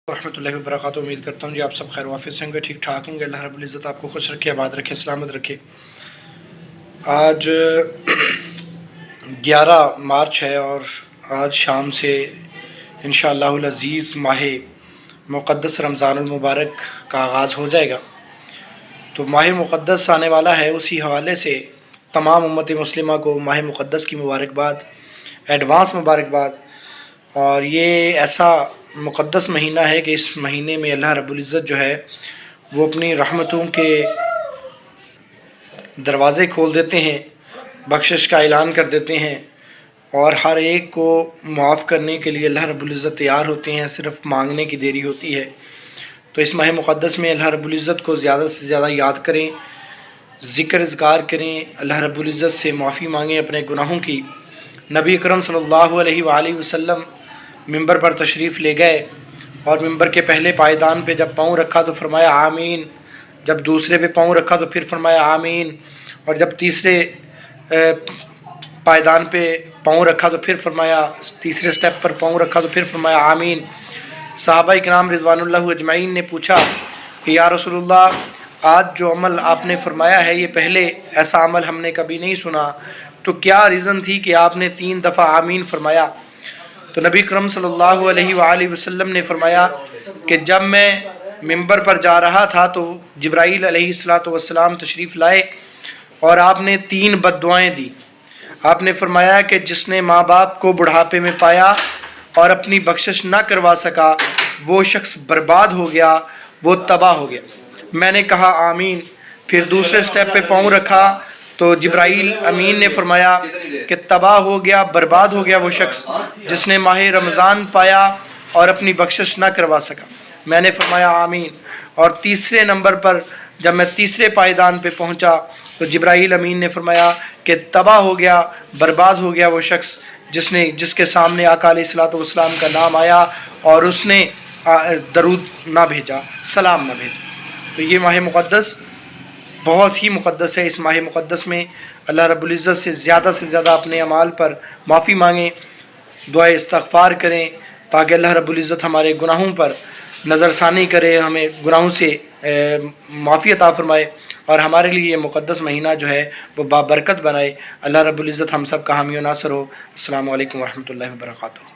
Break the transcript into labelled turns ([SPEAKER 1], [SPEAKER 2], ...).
[SPEAKER 1] ورحمۃ اللہ وبرکاتہ۔ امید کرتا ہوں جی آپ سب خیر وافیت سے ہوں گے، ٹھیک ٹھاک ہوں گے۔ اللہ رب العزت آپ کو خوش رکھے، آباد رکھے، سلامت رکھے۔ آج 11 مارچ ہے اور آج شام سے انشاءاللہ العزیز ماہ مقدس رمضان المبارک کا آغاز ہو جائے گا۔ تو ماہ مقدس آنے والا ہے، اسی حوالے سے تمام امت مسلمہ کو ماہ مقدس کی مبارکباد، ایڈوانس مبارکباد۔ اور یہ ایسا مقدس مہینہ ہے کہ اس مہینے میں اللہ رب العزت جو ہے وہ اپنی رحمتوں کے دروازے کھول دیتے ہیں، بخشش کا اعلان کر دیتے ہیں، اور ہر ایک کو معاف کرنے کے لیے اللہ رب العزت تیار ہوتے ہیں، صرف مانگنے کی دیری ہوتی ہے۔ تو اس ماہ مقدس میں اللہ رب العزت کو زیادہ سے زیادہ یاد کریں، ذکر اذکار کریں، اللہ رب العزت سے معافی مانگیں اپنے گناہوں کی۔ نبی اکرم صلی اللہ علیہ وآلہ وسلم ممبر پر تشریف لے گئے اور ممبر کے پہلے پائیدان پہ جب پاؤں رکھا تو فرمایا آمین، جب دوسرے پہ پاؤں رکھا تو پھر فرمایا آمین، اور جب تیسرے پائیدان پہ پاؤں رکھا تو پھر فرمایا، تیسرے سٹیپ پر پاؤں رکھا تو پھر فرمایا آمین۔ صحابہ اکرام رضوان اللہ اجمعین نے پوچھا کہ یا رسول اللہ، آج جو عمل آپ نے فرمایا ہے یہ پہلے ایسا عمل ہم نے کبھی نہیں سنا، تو کیا ریزن تھی کہ آپ نے 3 دفعہ آمین فرمایا؟ تو نبی کرم صلی اللہ علیہ وآلہ وسلم نے فرمایا کہ جب میں ممبر پر جا رہا تھا تو جبرائیل علیہ السلام تشریف لائے اور آپ نے 3 بد دعائیں دی۔ آپ نے فرمایا کہ جس نے ماں باپ کو بڑھاپے میں پایا اور اپنی بخشش نہ کروا سکا وہ شخص برباد ہو گیا، وہ تباہ ہو گیا۔ میں نے کہا آمین۔ پھر دوسرے سٹیپ پہ پاؤں رکھا تو جبرائیل امین نے فرمایا کہ تباہ ہو گیا، برباد ہو گیا وہ شخص جس نے ماہ رمضان پایا اور اپنی بخشش نہ کروا سکا۔ میں نے فرمایا آمین۔ اور تیسرے نمبر پر جب میں تیسرے پائیدان پہ پہنچا تو جبرائیل امین نے فرمایا کہ تباہ ہو گیا، برباد ہو گیا وہ شخص جس کے سامنے آقا علیہ السلام کا نام آیا اور اس نے درود نہ بھیجا، سلام نہ بھیجا۔ تو یہ ماہ مقدس بہت ہی مقدس ہے۔ اس ماہ مقدس میں اللہ رب العزت سے زیادہ اپنے اعمال پر معافی مانگیں، دعائے استغفار کریں تاکہ اللہ رب العزت ہمارے گناہوں پر نظر ثانی کرے، ہمیں گناہوں سے معافی عطا فرمائے اور ہمارے لیے یہ مقدس مہینہ جو ہے وہ بابرکت بنائے۔ اللہ رب العزت ہم سب کا حامی و ناصر ہو۔ السلام علیکم ورحمۃ اللہ وبرکاتہ۔